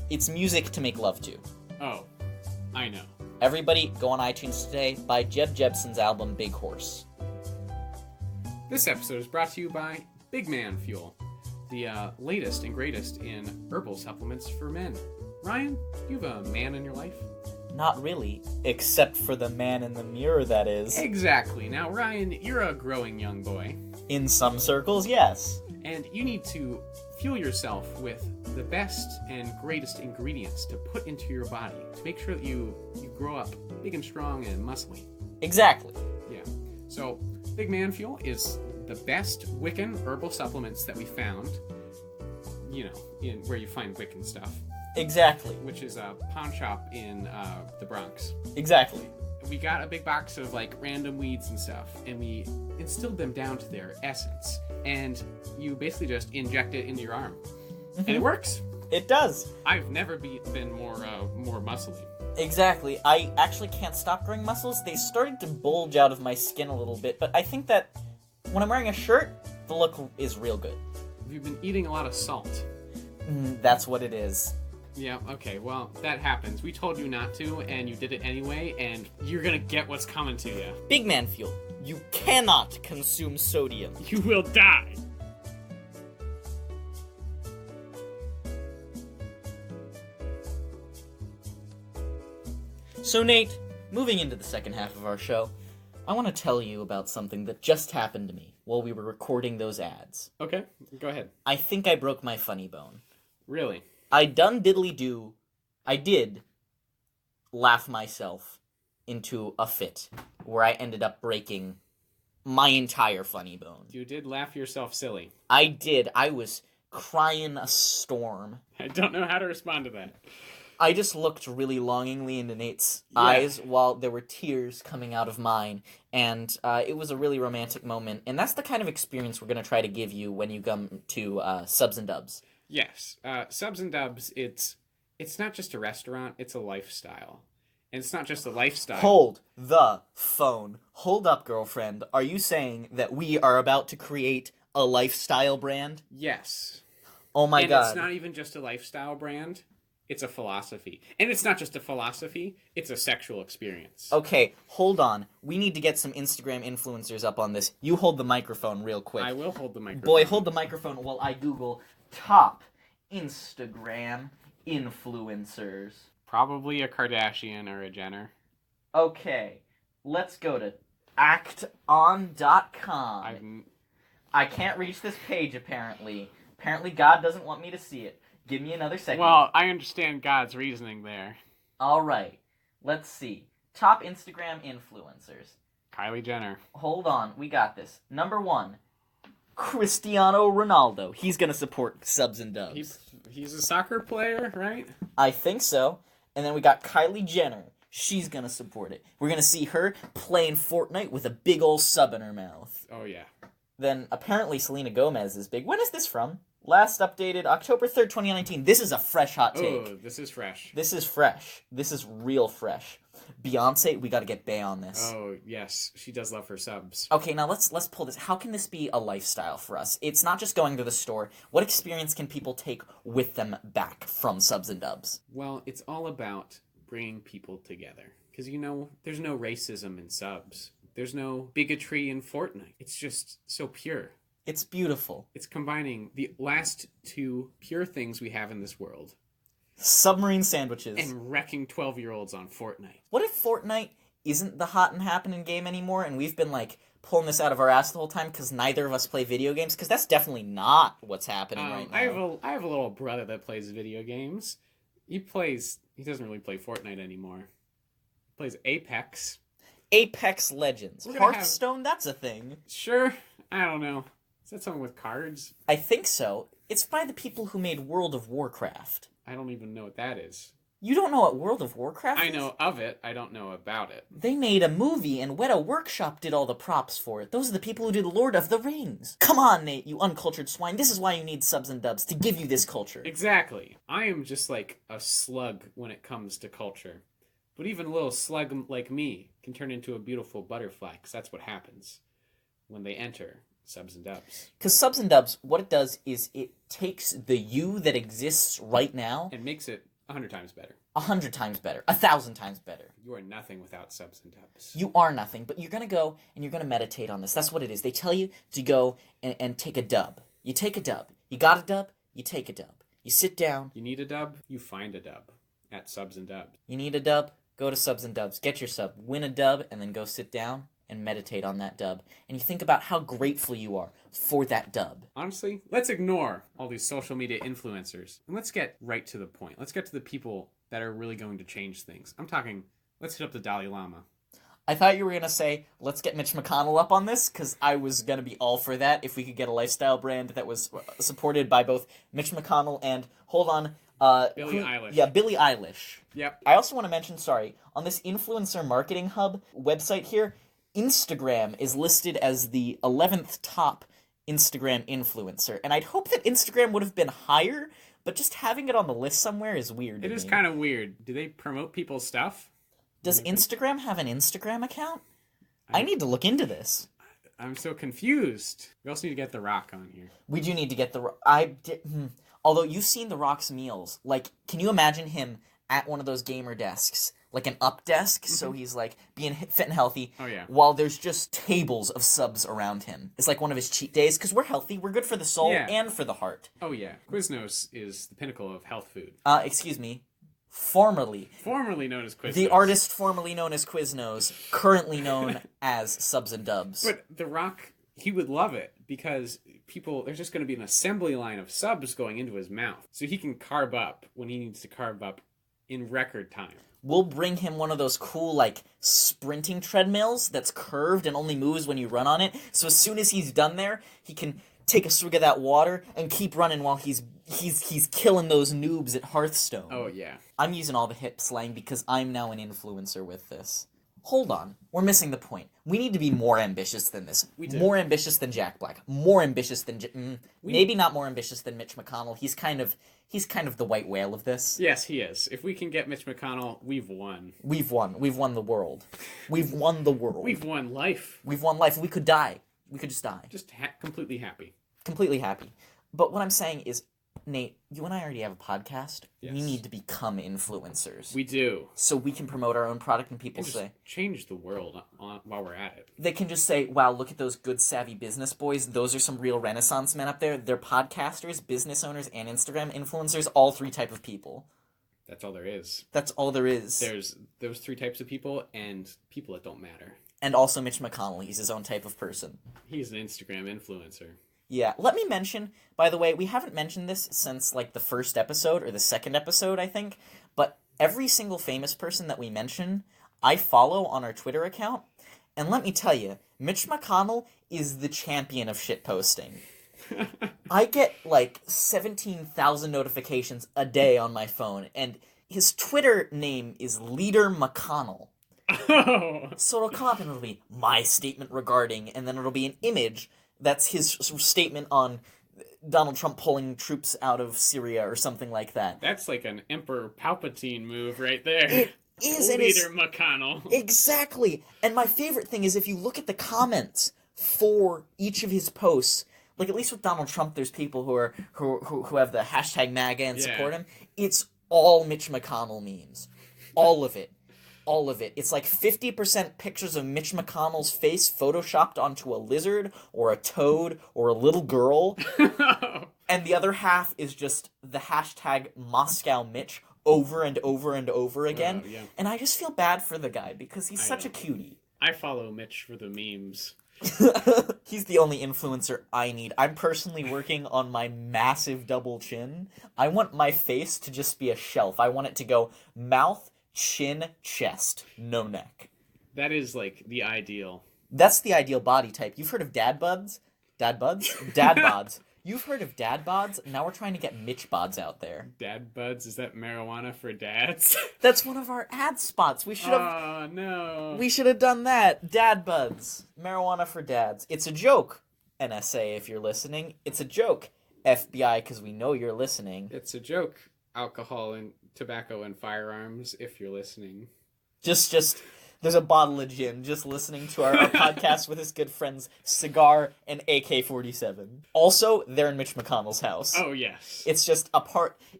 It's music to make love to. Oh, I know. Everybody, go on iTunes today, buy Jeb Jepson's album, Big Horse. This episode is brought to you by Big Man Fuel, the latest and greatest in herbal supplements for men. Ryan, you have a man in your life? Not really, except for the man in the mirror, that is. Exactly. Now, Ryan, you're a growing young boy. In some circles, yes. And you need to fuel yourself with the best and greatest ingredients to put into your body to make sure that you grow up big and strong and muscly. Exactly. Yeah. So, Big Man Fuel is the best Wiccan herbal supplements that we found, in where you find Wiccan stuff. Exactly. Which is a pawn shop in the Bronx. Exactly. We got a big box of random weeds and stuff, and we instilled them down to their essence. And you basically just inject it into your arm, and it works. It does. I've never been more muscly. Exactly. I actually can't stop growing muscles. They started to bulge out of my skin a little bit, but I think that when I'm wearing a shirt, the look is real good. You've been eating a lot of salt. That's what it is. Yeah, okay, well, that happens. We told you not to, and you did it anyway, and you're gonna get what's coming to you. Big Man Fuel. You cannot consume sodium. You will die. So, Nate, moving into the second half of our show, I want to tell you about something that just happened to me while we were recording those ads. Okay, go ahead. I think I broke my funny bone. Really? I done diddly do. I did laugh myself into a fit where I ended up breaking my entire funny bone. You did laugh yourself silly. I did. I was crying a storm. I don't know how to respond to that. I just looked really longingly into Nate's eyes while there were tears coming out of mine, and it was a really romantic moment, and that's the kind of experience we're going to try to give you when you come to Subs and Dubs. Yes, Subs and Dubs, it's not just a restaurant, it's a lifestyle. And it's not just a lifestyle. Hold the phone. Hold up, girlfriend. Are you saying that we are about to create a lifestyle brand? Yes. Oh my God. And it's not even just a lifestyle brand. It's a philosophy. And it's not just a philosophy, it's a sexual experience. Okay, hold on. We need to get some Instagram influencers up on this. You hold the microphone real quick. I will hold the microphone. Boy, hold the microphone while I Google top Instagram influencers. Probably a Kardashian or a Jenner. Okay, let's go to acton.com. I can't reach this page, apparently. Apparently God doesn't want me to see it. Give me another second. Well, I understand God's reasoning there. All right. Let's see. Top Instagram influencers. Kylie Jenner. Hold on. We got this. Number 1, Cristiano Ronaldo. He's going to support Subs and Dubs. He's a soccer player, right? I think so. And then we got Kylie Jenner. She's going to support it. We're going to see her playing Fortnite with a big old sub in her mouth. Oh, yeah. Then apparently Selena Gomez is big. When is this from? Last updated October 3rd, 2019. This is a fresh hot take. Oh, this is fresh. This is fresh. This is real fresh. Beyonce, we got to get Bey on this. Oh, yes. She does love her subs. Okay, now let's pull this. How can this be a lifestyle for us? It's not just going to the store. What experience can people take with them back from Subs and Dubs? Well, it's all about bringing people together. Because, there's no racism in subs. There's no bigotry in Fortnite. It's just so pure. It's beautiful. It's combining the last two pure things we have in this world. Submarine sandwiches. And wrecking 12-year-olds on Fortnite. What if Fortnite isn't the hot and happening game anymore, and we've been, pulling this out of our ass the whole time because neither of us play video games? Because that's definitely not what's happening right now. I have a little brother that plays video games. He doesn't really play Fortnite anymore. He plays Apex. Apex Legends. Hearthstone, that's a thing. Sure. I don't know. Is that something with cards? I think so. It's by the people who made World of Warcraft. I don't even know what that is. You don't know what World of Warcraft is? I know of it. I don't know about it. They made a movie, and Weta Workshop did all the props for it. Those are the people who did Lord of the Rings. Come on, Nate, you uncultured swine. This is why you need Subs and Dubs, to give you this culture. Exactly. I am just like a slug when it comes to culture. But even a little slug like me can turn into a beautiful butterfly, because that's what happens when they enter Subs and Dubs. Because Subs and Dubs, what it does is it takes the you that exists right now and makes it 100 times better. 100 times better. 1,000 times better. You are nothing without Subs and Dubs. You are nothing, but you're going to go and you're going to meditate on this. That's what it is. They tell you to go and take a dub. You take a dub. You got a dub, you take a dub. You sit down. You need a dub, you find a dub at Subs and Dubs. You need a dub, go to Subs and Dubs. Get your sub. Win a dub, and then go sit down and meditate on that dub, and you think about how grateful you are for that dub. Honestly, let's ignore all these social media influencers and let's get right to the point. Let's get to the people that are really going to change things. I'm talking, let's hit up the Dalai Lama. I thought you were going to say, let's get Mitch McConnell up on this, because I was going to be all for that if we could get a lifestyle brand that was supported by both Mitch McConnell and, Billie Eilish. Yeah, Billie Eilish. Yep. I also want to mention, on this Influencer Marketing Hub website here, Instagram is listed as the 11th top Instagram influencer, and I'd hope that Instagram would have been higher, but just having it on the list somewhere is weird to It is me. kind of weird. Do they promote people's stuff? Does Instagram have an Instagram account? I need to look into this. I'm so confused. We also need to get The Rock on here. We do need to get Although you've seen The Rock's meals. Like, can you imagine him at one of those gamer desks? Like an up desk, so he's like being fit and healthy. Oh, yeah. While there's just tables of subs around him. It's like one of his cheat days, because we're healthy, we're good for the soul and for the heart. Oh, yeah. Quiznos is the pinnacle of health food. Excuse me. Formerly Formerly known as Quiznos. the artist formerly known as Quiznos, currently known as Subs and Dubs. But The Rock, he would love it because there's just going to be an assembly line of subs going into his mouth. So he can carb up when he needs to carb up in record time. We'll bring him one of those cool, like, sprinting treadmills that's curved and only moves when you run on it. So as soon as he's done there, he can take a swig of that water and keep running while he's killing those noobs at Hearthstone. Oh, yeah. I'm using all the hip slang because I'm now an influencer with this. Hold on. We're missing the point. We need to be more ambitious than this. We do. More ambitious than Jack Black. More ambitious than... maybe not more ambitious than Mitch McConnell. He's kind of the white whale of this. Yes, he is. If we can get Mitch McConnell, we've won. We've won. We've won the world. We've won the world. We've won life. We've won life. We could die. We could just die. Just completely happy. Completely happy. But what I'm saying is, Nate, you and I already have a podcast. Yes. We need to become influencers. We do. So we can promote our own product and people And say... just change the world while we're at it. They can just say, wow, look at those good, savvy business boys. Those are some real Renaissance men up there. They're podcasters, business owners, and Instagram influencers. All three type of people. That's all there is. That's all there is. There's those three types of people and people that don't matter. And also Mitch McConnell. He's his own type of person. He's an Instagram influencer. Yeah. Let me mention, by the way, we haven't mentioned this since, like, the first episode, or the second episode, I think. But every single famous person that we mention, I follow on our Twitter account. And let me tell you, Mitch McConnell is the champion of shitposting. I get, like, 17,000 notifications a day on my phone, and his Twitter name is Leader McConnell. Oh! So it'll come up and it'll be, my statement regarding, and then it'll be an image that's his statement on Donald Trump pulling troops out of Syria or something like that. That's like an Emperor Palpatine move right there. It is, and it's... Leader McConnell. Exactly! And my favorite thing is if you look at the comments for each of his posts, like, at least with Donald Trump, there's people who have the hashtag MAGA and support him. It's all Mitch McConnell memes. All of it. All of it. It's like 50% pictures of Mitch McConnell's face photoshopped onto a lizard or a toad or a little girl. And the other half is just the hashtag Moscow Mitch over and over and over again. Yeah. And I just feel bad for the guy because he's such a cutie. I follow Mitch for the memes. He's the only influencer I need. I'm personally working on my massive double chin. I want my face to just be a shelf. I want it to go mouth, chin, chest, no neck. That is, like, the ideal. That's the ideal body type. You've heard of dad buds? Dad buds? Dad bods. You've heard of dad bods? Now we're trying to get Mitch bods out there. Dad buds? Is that marijuana for dads? That's one of our ad spots. We should have... Oh, no. We should have done that. Dad buds. Marijuana for dads. It's a joke. NSA, if you're listening. It's a joke. FBI, because we know you're listening. It's a joke. Alcohol and tobacco and firearms, if you're listening. Just, there's a bottle of gin just listening to our podcast with his good friends, Cigar and AK-47. Also, they're in Mitch McConnell's house. Oh, yes. It's just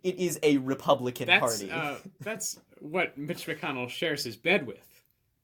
it is a Republican party. That's what Mitch McConnell shares his bed with.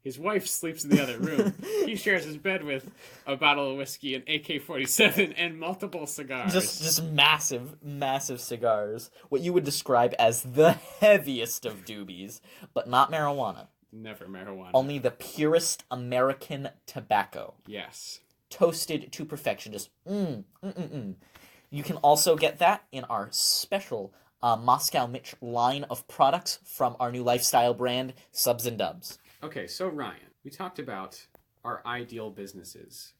His wife sleeps in the other room. He shares his bed with a bottle of whiskey, an AK-47, and multiple cigars. Just massive, massive cigars. What you would describe as the heaviest of doobies, but not marijuana. Never marijuana. Only the purest American tobacco. Yes. Toasted to perfection. Just You can also get that in our special Moscow Mitch line of products from our new lifestyle brand, Subs and Dubs. Okay, so Ryan, we talked about our ideal businesses,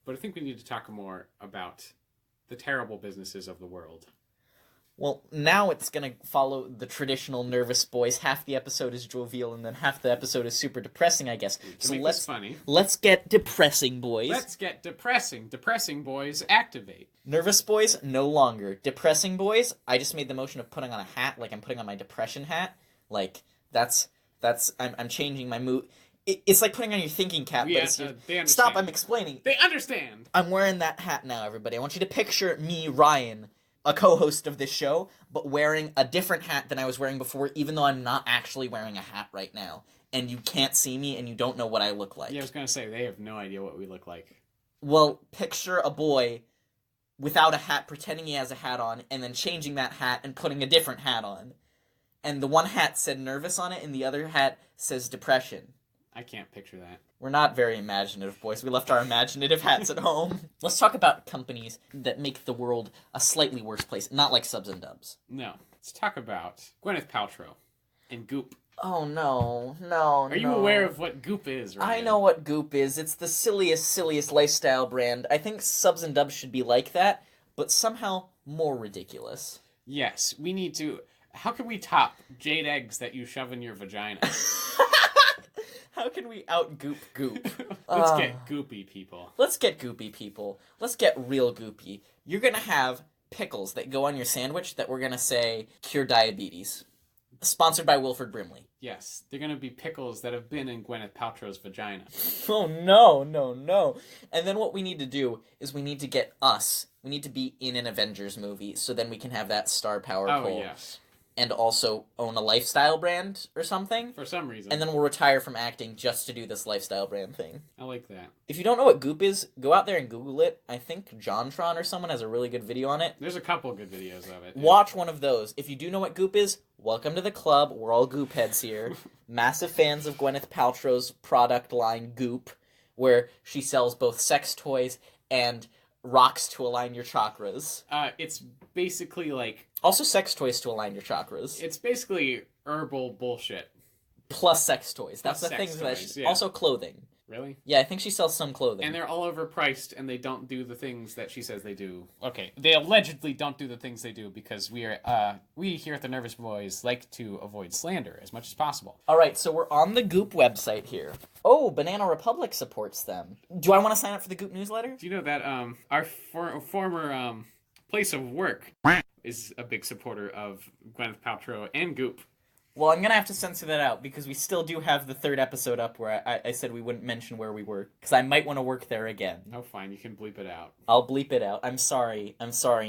but I think we need to talk more about the terrible businesses of the world. Well, now it's going to follow the traditional Nervous Boys. Half the episode is jovial, and then half the episode is super depressing, I guess. So let's funny. Let's get depressing, boys. Let's get depressing. Depressing boys, activate. Nervous Boys, no longer. Depressing Boys, I just made the motion of putting on a hat, like I'm putting on my depression hat. Like, I'm changing my mood. It's like putting on your thinking cap. Yeah, but they understand. Stop, I'm explaining. They understand. I'm wearing that hat now, everybody. I want you to picture me, Ryan, a co-host of this show, but wearing a different hat than I was wearing before, even though I'm not actually wearing a hat right now. And you can't see me, and you don't know what I look like. Yeah, I was going to say, they have no idea what we look like. Well, picture a boy without a hat, pretending he has a hat on, and then changing that hat and putting a different hat on. And the one hat said nervous on it, and the other hat says depression. I can't picture that. We're not very imaginative, boys. We left our imaginative hats at home. Let's talk about companies that make the world a slightly worse place, not like Subs and Dubs. No. Let's talk about Gwyneth Paltrow and Goop. Oh, no. Are you aware of what Goop is, Ryan? I know what Goop is. It's the silliest lifestyle brand. I think Subs and Dubs should be like that, but somehow more ridiculous. Yes, we need to... How can we top jade eggs that you shove in your vagina? How can we out-goop Goop? Let's get goopy, people. Let's get goopy, people. Let's get real goopy. You're gonna have pickles that go on your sandwich that we're gonna say cure diabetes. Sponsored by Wilford Brimley. Yes, they're going to be pickles that have been in Gwyneth Paltrow's vagina. Oh, no. And then what we need to do is we need to get us. We need to be in an Avengers movie, so then we can have that star power pull. Oh, yes. And also own a lifestyle brand or something. For some reason. And then we'll retire from acting just to do this lifestyle brand thing. I like that. If you don't know what Goop is, go out there and Google it. I think JonTron or someone has a really good video on it. There's a couple good videos of it. Watch one of those. If you do know what Goop is, welcome to the club. We're all Goop heads here. Massive fans of Gwyneth Paltrow's product line Goop, where she sells both sex toys and rocks to align your chakras. It's basically like... Also sex toys to align your chakras. It's basically herbal bullshit. Plus sex toys. That's Plus the sex thing that toys, yeah. Also clothing. Really? Yeah, I think she sells some clothing. And they're all overpriced, and they don't do the things that she says they do. Okay, they allegedly don't do the things they do because we here at the Nervous Boys like to avoid slander as much as possible. All right, so we're on the Goop website here. Oh, Banana Republic supports them. Do I want to sign up for the Goop newsletter? Do you know that our former place of work is a big supporter of Gwyneth Paltrow and Goop? Well, I'm going to have to censor that out because we still do have the third episode up where I said we wouldn't mention where we were because I might want to work there again. Oh, fine. You can bleep it out. I'll bleep it out. I'm sorry,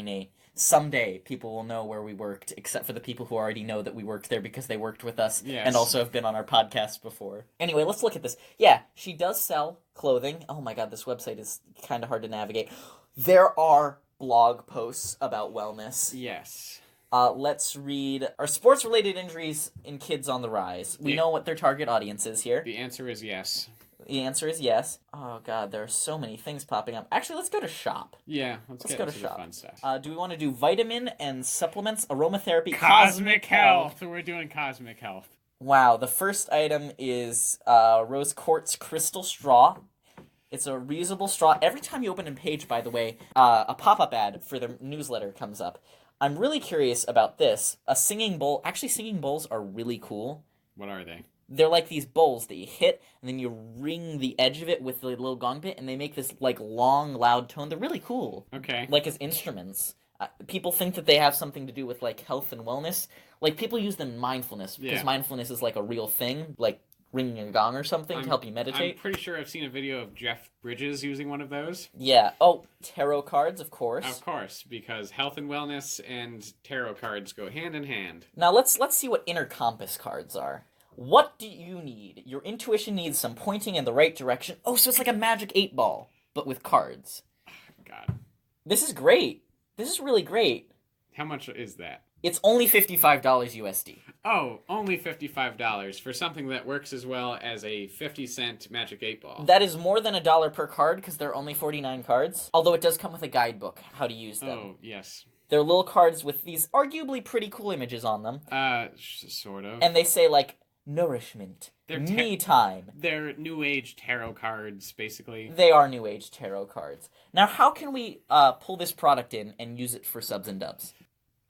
Nate. Someday people will know where we worked, except for the people who already know that we worked there because they worked with us and also have been on our podcast before. Anyway, let's look at this. Yeah, she does sell clothing. Oh my god, this website is kind of hard to navigate. There are blog posts about wellness. Yes. Let's read. Are sports-related injuries in kids on the rise? We know what their target audience is here. The answer is yes. The answer is yes. Oh god, there are so many things popping up. Actually, let's go to shop. Yeah, let's get go into to the shop. fun stuff. Do we want to do vitamin and supplements, aromatherapy, Cosmic health. We're doing cosmic health. Wow, the first item is rose quartz crystal straw. It's a reusable straw. Every time you open a page, by the way, a pop-up ad for the newsletter comes up. I'm really curious about this. A singing bowl. Actually, singing bowls are really cool. What are they? They're like these bowls that you hit, and then you ring the edge of it with the little gong bit, and they make this, like, long, loud tone. They're really cool. Okay. Like, as instruments. People think that they have something to do with, like, health and wellness. Like, people use them in mindfulness, because mindfulness is, like, a real thing. Like, ringing a gong or something to help you meditate. I'm pretty sure I've seen a video of Jeff Bridges using one of those. Yeah. Oh, tarot cards, of course. Of course, because health and wellness and tarot cards go hand in hand. Now, let's see what inner compass cards are. What do you need? Your intuition needs some pointing in the right direction. Oh, so it's like a magic 8-ball, but with cards. God. This is great. This is really great. How much is that? It's only $55 USD. Oh, only $55 for something that works as well as a 50-cent Magic 8 Ball. That is more than $1 per card because there are only 49 cards. Although it does come with a guidebook, how to use them. Oh, yes. They're little cards with these arguably pretty cool images on them. Sort of. And they say, like, nourishment, me time. They're New Age tarot cards, basically. They are New Age tarot cards. Now, how can we pull this product in and use it for subs and dubs?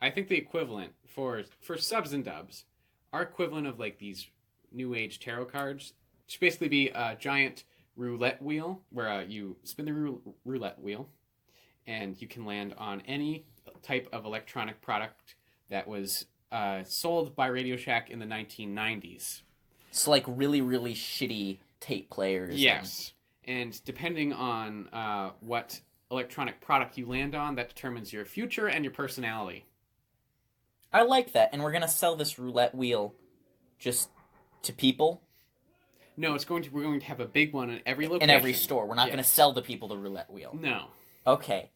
I think the equivalent for subs and dubs, our equivalent of like these New Age tarot cards should basically be a giant roulette wheel where you spin the roulette wheel and you can land on any type of electronic product that was sold by Radio Shack in the 1990s. So, like, really, really shitty tape players. Yes. And depending on what electronic product you land on, that determines your future and your personality. I like that, and we're going to sell this roulette wheel just to people. No, we're going to have a big one in every location. In every store. We're not going to sell the people the roulette wheel. No. Okay.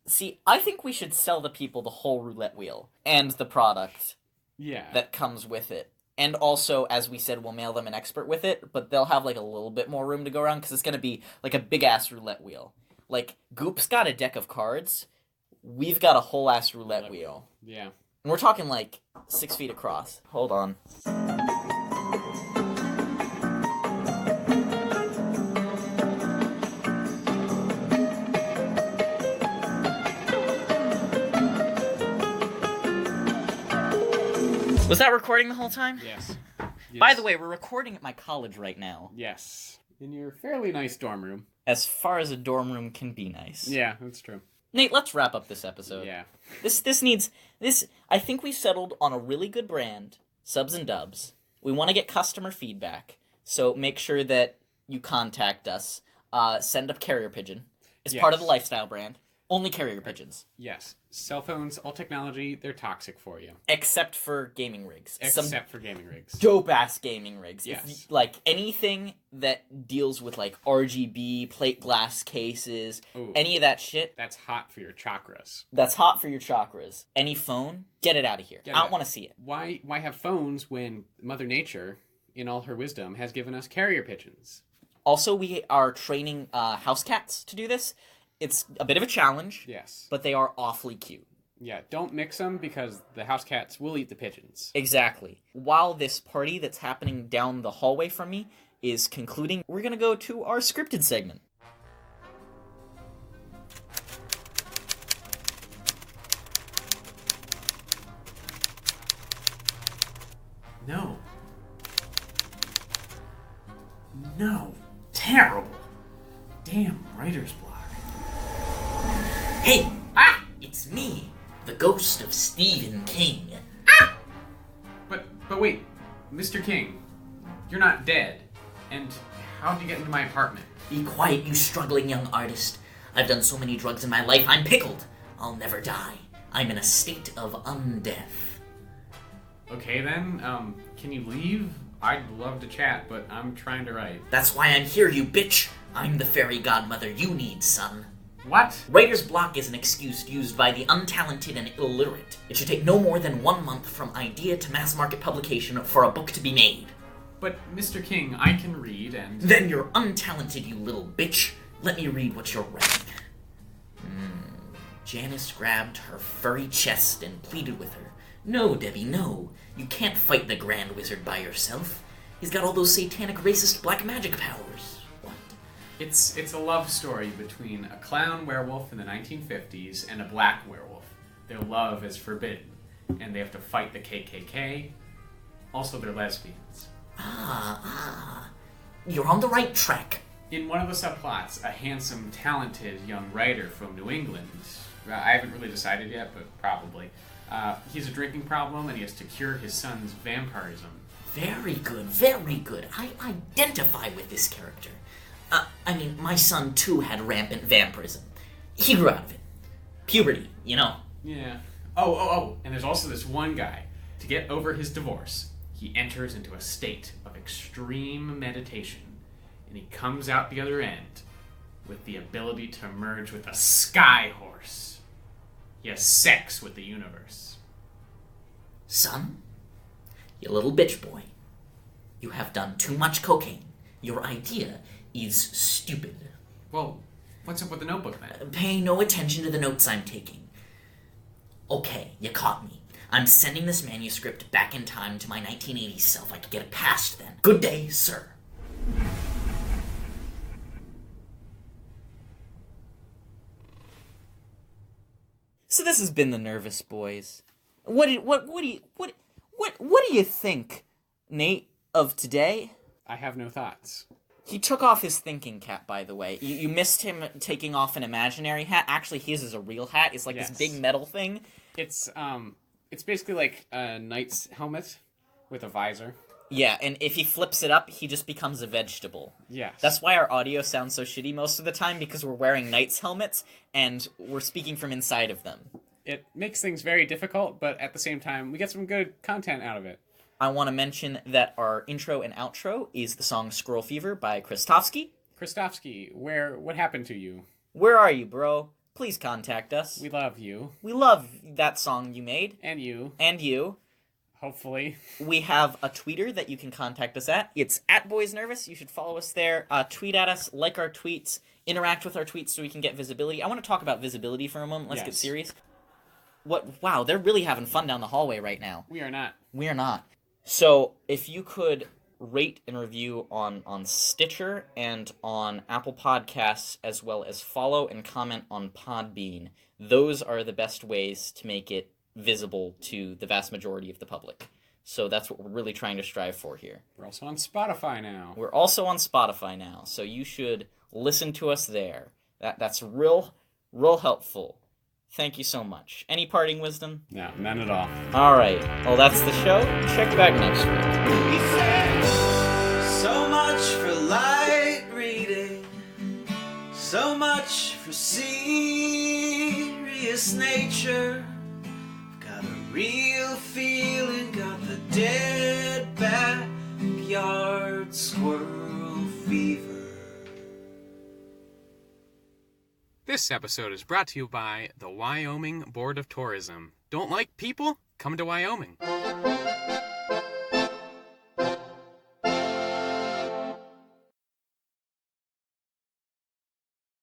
See, I think we should sell the people the whole roulette wheel and the product that comes with it. And also, as we said, we'll mail them an expert with it, but they'll have, like, a little bit more room to go around because it's going to be, like, a big-ass roulette wheel. Like, Goop's got a deck of cards. We've got a whole-ass roulette wheel. Yeah. And we're talking, like, 6 feet across. Hold on. Was that recording the whole time? Yes. By the way, we're recording at my college right now. Yes. In your fairly nice dorm room. As far as a dorm room can be nice. Yeah, that's true. Nate, let's wrap up this episode. Yeah. This needs... I think we settled on a really good brand, subs and dubs. We want to get customer feedback, so make sure that you contact us. Send a carrier pigeon. It's part of the lifestyle brand. Only carrier pigeons. Yes. Cell phones, all technology, they're toxic for you. Except for gaming rigs. For gaming rigs. Dope-ass gaming rigs. Yes. Like, anything that deals with, like, RGB, plate glass cases, any of that shit. That's hot for your chakras. Any phone, get it out of here. I don't want to see it. Why have phones when Mother Nature, in all her wisdom, has given us carrier pigeons? Also, we are training house cats to do this. It's a bit of a challenge. Yes. But they are awfully cute. Yeah, don't mix them because the house cats will eat the pigeons. Exactly. While this party that's happening down the hallway from me is concluding, we're going to go to our scripted segment. No. Terrible. Damn writer's block. Hey! It's me, the ghost of Stephen King. But wait, Mr. King, you're not dead. And how'd you get into my apartment? Be quiet, you struggling young artist. I've done so many drugs in my life, I'm pickled. I'll never die. I'm in a state of undeath. Okay then, can you leave? I'd love to chat, but I'm trying to write. That's why I'm here, you bitch. I'm the fairy godmother you need, son. What? Writer's block is an excuse used by the untalented and illiterate. It should take no more than 1 month from idea to mass market publication for a book to be made. But, Mr. King, I can read and... Then you're untalented, you little bitch. Let me read what you're writing. Janice grabbed her furry chest and pleaded with her. No, Debbie, no. You can't fight the Grand Wizard by yourself. He's got all those satanic racist black magic powers. It's a love story between a clown werewolf in the 1950s and a black werewolf. Their love is forbidden, and they have to fight the KKK. Also, they're lesbians. You're on the right track. In one of the subplots, a handsome, talented young writer from New England, I haven't really decided yet, but probably, he has a drinking problem and he has to cure his son's vampirism. Very good, very good. I identify with this character. My son, too, had rampant vampirism. He grew out of it. Puberty, you know. Yeah. Oh, and there's also this one guy. To get over his divorce, he enters into a state of extreme meditation, and he comes out the other end with the ability to merge with a sky horse. He has sex with the universe. Son, you little bitch boy. You have done too much cocaine. Your idea is stupid. Well, what's up with the notebook then? Pay no attention to the notes I'm taking. Okay, you caught me. I'm sending this manuscript back in time to my 1980s self. I could get it passed then. Good day, sir. So this has been the Nervous Boys. What do you think, Nate, of today? I have no thoughts. He took off his thinking cap, by the way. You missed him taking off an imaginary hat. Actually, his is a real hat. It's like Yes. this big metal thing. It's basically like a knight's helmet with a visor. Yeah, and if he flips it up, he just becomes a vegetable. Yes. That's why our audio sounds so shitty most of the time, because we're wearing knights' helmets, and we're speaking from inside of them. It makes things very difficult, but at the same time, we get some good content out of it. I want to mention that our intro and outro is the song Squirrel Fever by Christovsky. Christovsky, what happened to you? Where are you, bro? Please contact us. We love you. We love that song you made. And you. And you. Hopefully. We have a tweeter that you can contact us at. It's @BoysNervous. You should follow us there. Tweet at us, like our tweets, interact with our tweets so we can get visibility. I want to talk about visibility for a moment. Let's get serious. Wow, they're really having fun down the hallway right now. We are not. We are not. So, if you could rate and review on Stitcher and on Apple Podcasts, as well as follow and comment on Podbean, those are the best ways to make it visible to the vast majority of the public. So that's what we're really trying to strive for here. We're also on Spotify now. We're also on Spotify now, so you should listen to us there. That's real helpful. Thank you so much. Any parting wisdom? No, none at all. All right. Well, that's the show. Check back next week. He said, so much for light reading, so much for serious nature. Got a real feeling, got the dead backyard squirrel fever. This episode is brought to you by the Wyoming Board of Tourism. Don't like people? Come to Wyoming.